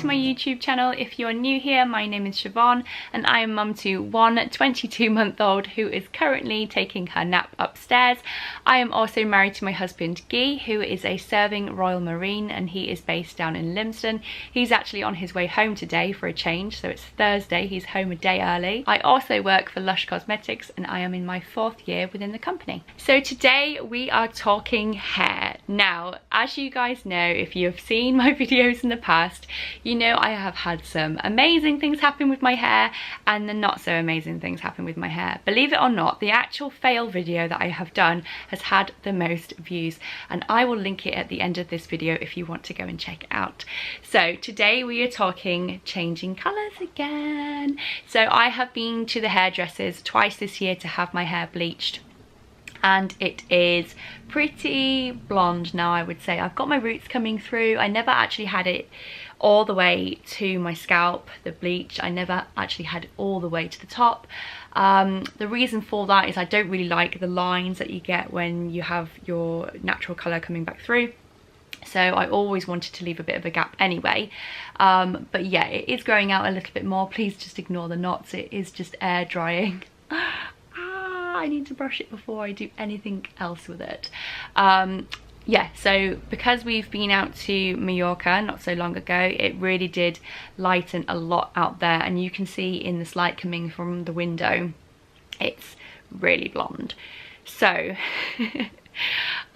my YouTube channel. If you're new here, my name is Siobhan and I am mum to one 22-month-old who is currently taking her nap upstairs. I am also married to my husband Guy, who is a serving Royal Marine, and he is based down in Limsden. He's actually on his way home today for a change, so it's Thursday, he's home a day early. I also work for LUSH Cosmetics and I am in my 4th year within the company. So today we are talking hair. Now, as you guys know, if you have seen my videos in the past, you know I have had some amazing things happen with my hair and the not so amazing things happen with my hair. Believe it or not, the actual fail video that I have done has had the most views, and I will link it at the end of this video if you want to go and check it out. So today we are talking changing colours again. So I have been to the hairdressers twice this year to have my hair bleached, and it is pretty blonde now, I would say. I've got my roots coming through. I never actually had it all the way to my scalp, the bleach. I never actually had it all the way to the top. The reason for that is I don't really like the lines that you get when you have your natural colour coming back through. So I always wanted to leave a bit of a gap anyway. But yeah, it is growing out a little bit more. Please just ignore the knots. It is just air drying. I need to brush it before I do anything else with it. Yeah, so because we've been out to Mallorca not so long ago, it really did lighten a lot out there, and you can see in this light coming from the window, it's really blonde. So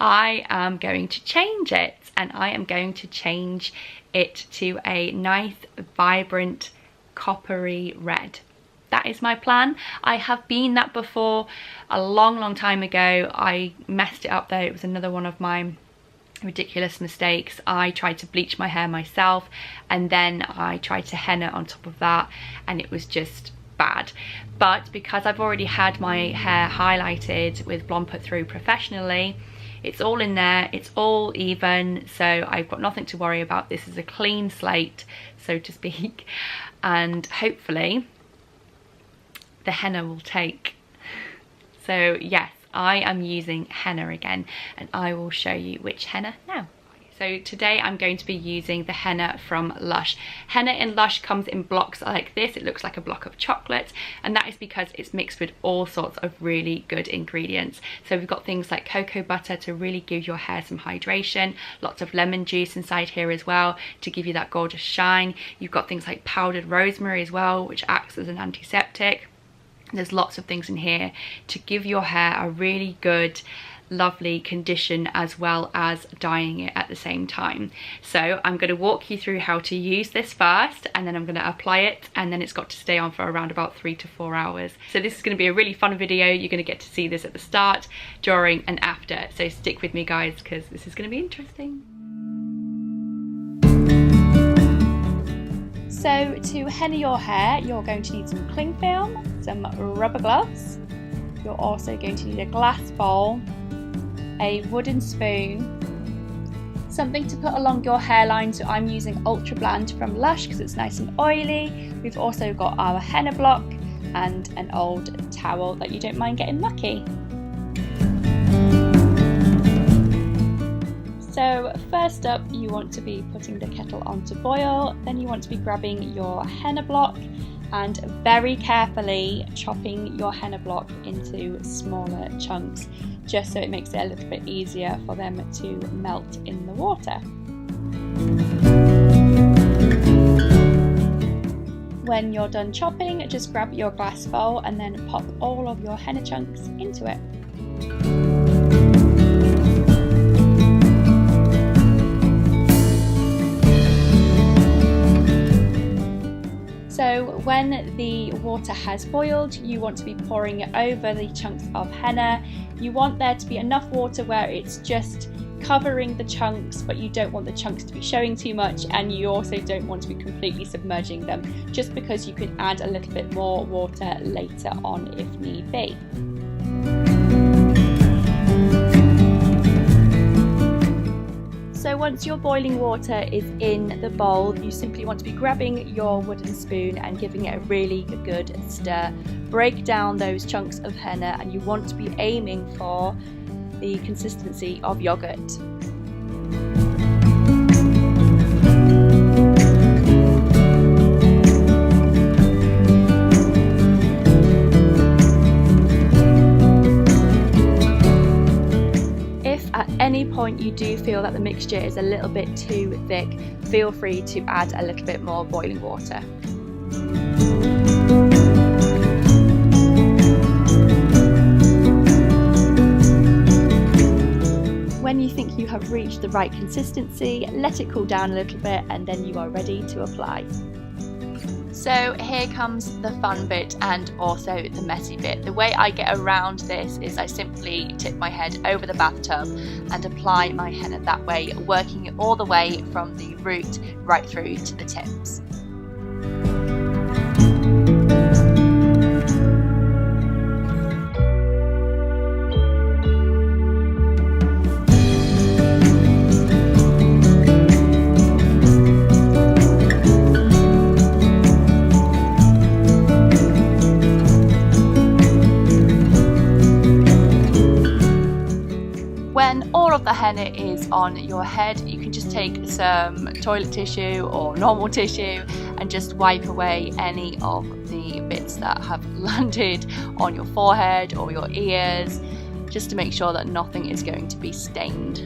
I am going to change it, and I am going to change it to a nice, vibrant, coppery red. That is my plan. I have been that before a long time ago. I messed it up though. It was another one of my ridiculous mistakes. I tried to bleach my hair myself and then I tried to henna on top of that, and it was just bad. But because I've already had my hair highlighted with blonde put through professionally, it's all in there, it's all even, so I've got nothing to worry about. This is a clean slate, so to speak, and hopefully the henna will take. So yes, I am using henna again, and I will show you which henna now. So today I'm going to be using the henna from LUSH. Henna in LUSH comes in blocks like this. It looks like a block of chocolate, and that is because it's mixed with all sorts of really good ingredients. So we've got things like cocoa butter to really give your hair some hydration, lots of lemon juice inside here as well to give you that gorgeous shine. You've got things like powdered rosemary as well, which acts as an antiseptic. There's lots of things in here to give your hair a really good, lovely condition, as well as dyeing it at the same time. So I'm going to walk you through how to use this first, and then I'm going to apply it, and then it's got to stay on for around about 3 to 4 hours. So this is going to be a really fun video. You're going to get to see this at the start, during and after. So stick with me guys, because this is going to be interesting. So to henna your hair, you're going to need some cling film, some rubber gloves. You're also going to need a glass bowl, a wooden spoon, something to put along your hairline. So I'm using Ultra Bland from LUSH because it's nice and oily. We've also got our henna block and an old towel that you don't mind getting mucky. So first up, you want to be putting the kettle on to boil, then you want to be grabbing your henna block and very carefully chopping your henna block into smaller chunks, just so it makes it a little bit easier for them to melt in the water. When you're done chopping, just grab your glass bowl and then pop all of your henna chunks into it. So when the water has boiled, you want to be pouring it over the chunks of henna. You want there to be enough water where it's just covering the chunks, but you don't want the chunks to be showing too much, and you also don't want to be completely submerging them, just because you can add a little bit more water later on if need be. So once your boiling water is in the bowl, you simply want to be grabbing your wooden spoon and giving it a really good stir. Break down those chunks of henna, and you want to be aiming for the consistency of yogurt. point you do feel that the mixture is a little bit too thick, feel free to add a little bit more boiling water. When you think you have reached the right consistency, let it cool down a little bit and then you are ready to apply. So here comes the fun bit and also the messy bit. The way I get around this is I simply tip my head over the bathtub and apply my henna that way, working it all the way from the root right through to the tips. When all of the henna is on your head, you can just take some toilet tissue or normal tissue and just wipe away any of the bits that have landed on your forehead or your ears, just to make sure that nothing is going to be stained.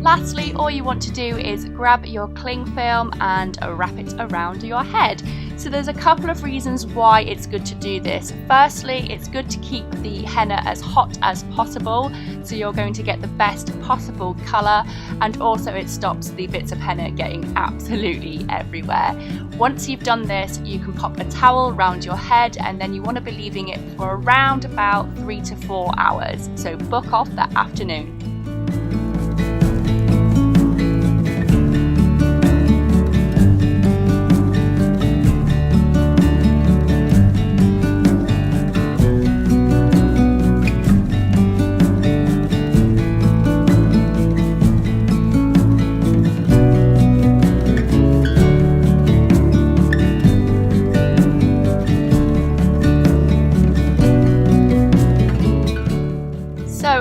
Lastly, all you want to do is grab your cling film and wrap it around your head. So there's a couple of reasons why it's good to do this. Firstly, it's good to keep the henna as hot as possible, so you're going to get the best possible colour, and also it stops the bits of henna getting absolutely everywhere. Once you've done this, you can pop a towel around your head, and then you want to be leaving it for around about 3 to 4 hours. So book off that afternoon.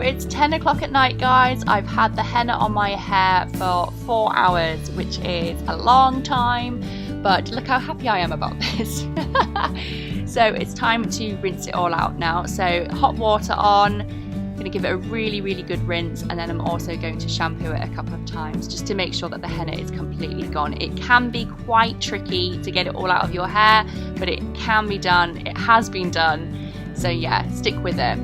It's 10 o'clock at night, guys. I've had the henna on my hair for 4 hours, which is a long time, but look how happy I am about this. So it's time to rinse it all out now. So hot water on, I'm going to give it a really good rinse, and then I'm also going to shampoo it a couple of times just to make sure that the henna is completely gone. It can be quite tricky to get it all out of your hair, but it can be done. It has been done. So yeah, stick with it.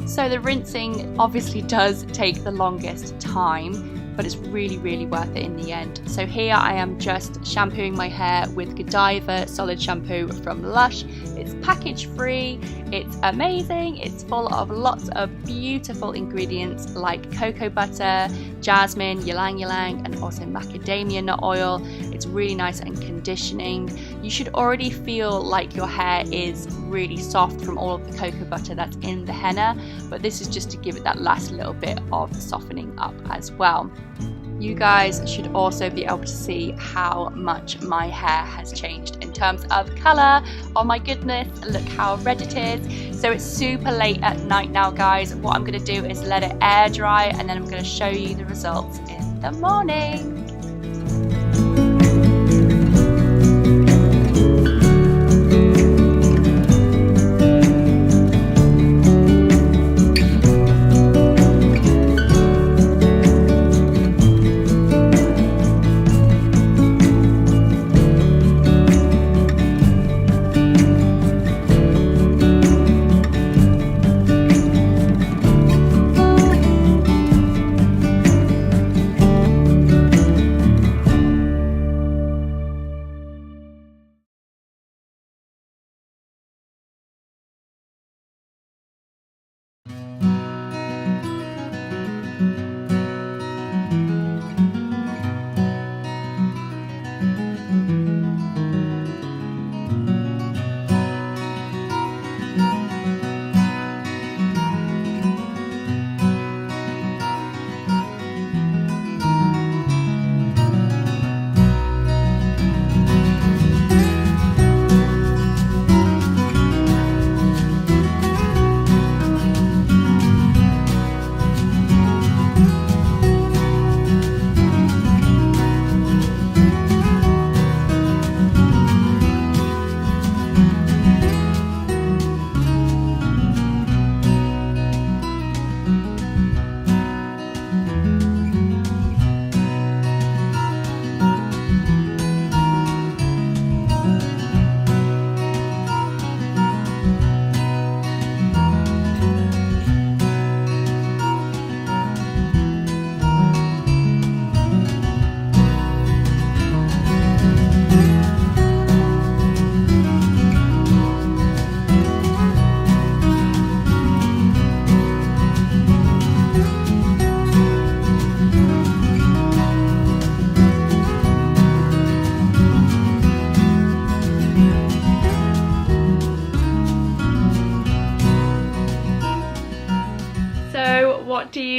So the rinsing obviously does take the longest time, but it's really worth it in the end. So here I am just shampooing my hair with Godiva solid shampoo from Lush. It's package free, it's amazing, it's full of lots of beautiful ingredients like cocoa butter, jasmine, ylang ylang, and also macadamia nut oil. It's really nice and conditioning. You should already feel like your hair is really soft from all of the cocoa butter that's in the henna, but this is just to give it that last little bit of softening up as well. You guys should also be able to see how much my hair has changed in terms of colour. Oh my goodness, look how red it is. So it's super late at night now, guys. What I'm going to do is let it air dry, and then I'm going to show you the results in the morning.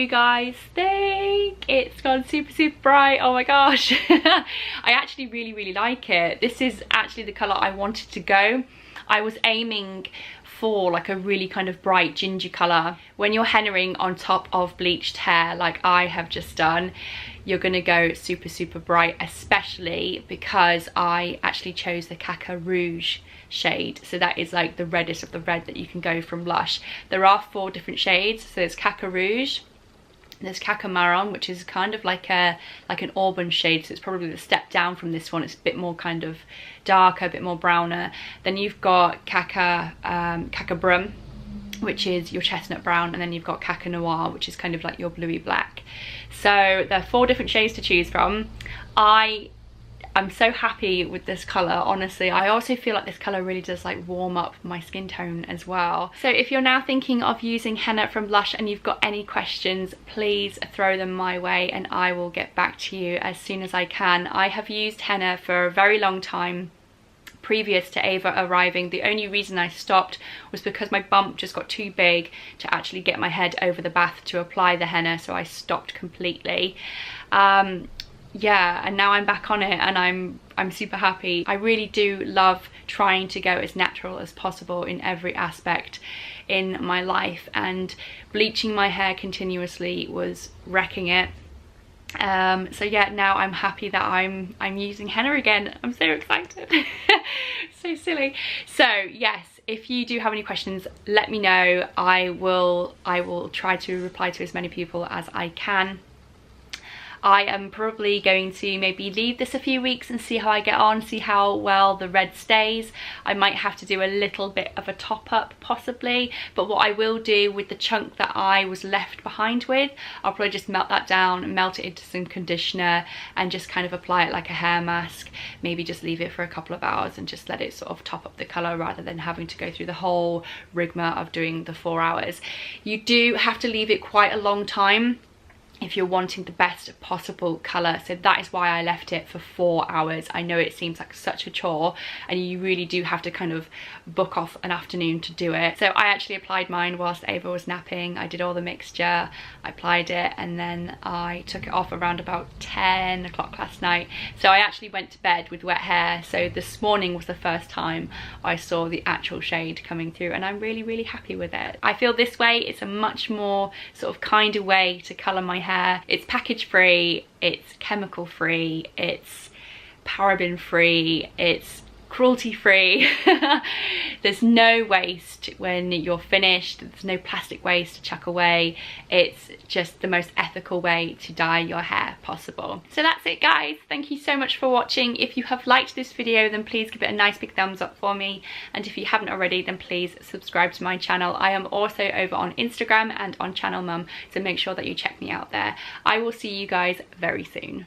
you guys think? It's gone super, super bright. Oh my gosh. I actually really like it. This is actually the colour I wanted to go. I was aiming for like a really kind of bright ginger colour. When you're hennaing on top of bleached hair like I have just done, you're gonna go super, super bright, especially because I actually chose the Caca Rouge shade. So that is like the reddest of the red that you can go from Lush. There are 4 different shades. So there's Caca Rouge, there's Caca Marron, which is kind of like an auburn shade, so it's probably the step down from this one. It's a bit more kind of darker, a bit more browner. Then you've got Caca Brum, which is your chestnut brown, and then you've got Caca Noir, which is kind of like your bluey black. So there are 4 different shades to choose from. I'm so happy with this colour, honestly. I also feel like this colour really does like warm up my skin tone as well. So if you're now thinking of using henna from Lush and you've got any questions, please throw them my way and I will get back to you as soon as I can. I have used henna for a very long time previous to Ava arriving. The only reason I stopped was because my bump just got too big to actually get my head over the bath to apply the henna, so I stopped completely. Yeah, and now I'm back on it and I'm super happy. I really do love trying to go as natural as possible in every aspect in my life, and bleaching my hair continuously was wrecking it. So yeah, now I'm happy that I'm using henna again. I'm so excited. So silly. So yes, if you do have any questions, let me know. I will try to reply to as many people as I can. I am probably going to maybe leave this a few weeks and see how I get on, see how well the red stays. I might have to do a little bit of a top up possibly, but what I will do with the chunk that I was left behind with, I'll probably just melt that down and melt it into some conditioner and just kind of apply it like a hair mask. Maybe just leave it for a couple of hours and just let it sort of top up the colour rather than having to go through the whole rigmarole of doing the 4 hours. You do have to leave it quite a long time if you're wanting the best possible colour, so that is why I left it for 4 hours. I know it seems like such a chore and you really do have to kind of book off an afternoon to do it. So I actually applied mine whilst Ava was napping. I did all the mixture, I applied it, and then I took it off around about 10 o'clock last night. So I actually went to bed with wet hair, so this morning was the first time I saw the actual shade coming through, and I'm really happy with it. I feel this way it's a much more sort of kinder way to colour my hair. It's package free, it's chemical free, it's paraben free, it's cruelty free. There's no waste when you're finished, there's no plastic waste to chuck away. It's just the most ethical way to dye your hair possible. So that's it guys, thank you so much for watching. If you have liked this video then please give it a nice big thumbs up for me, and if you haven't already then please subscribe to my channel. I am also over on Instagram and on Channel Mum, so make sure that you check me out there. I will see you guys very soon.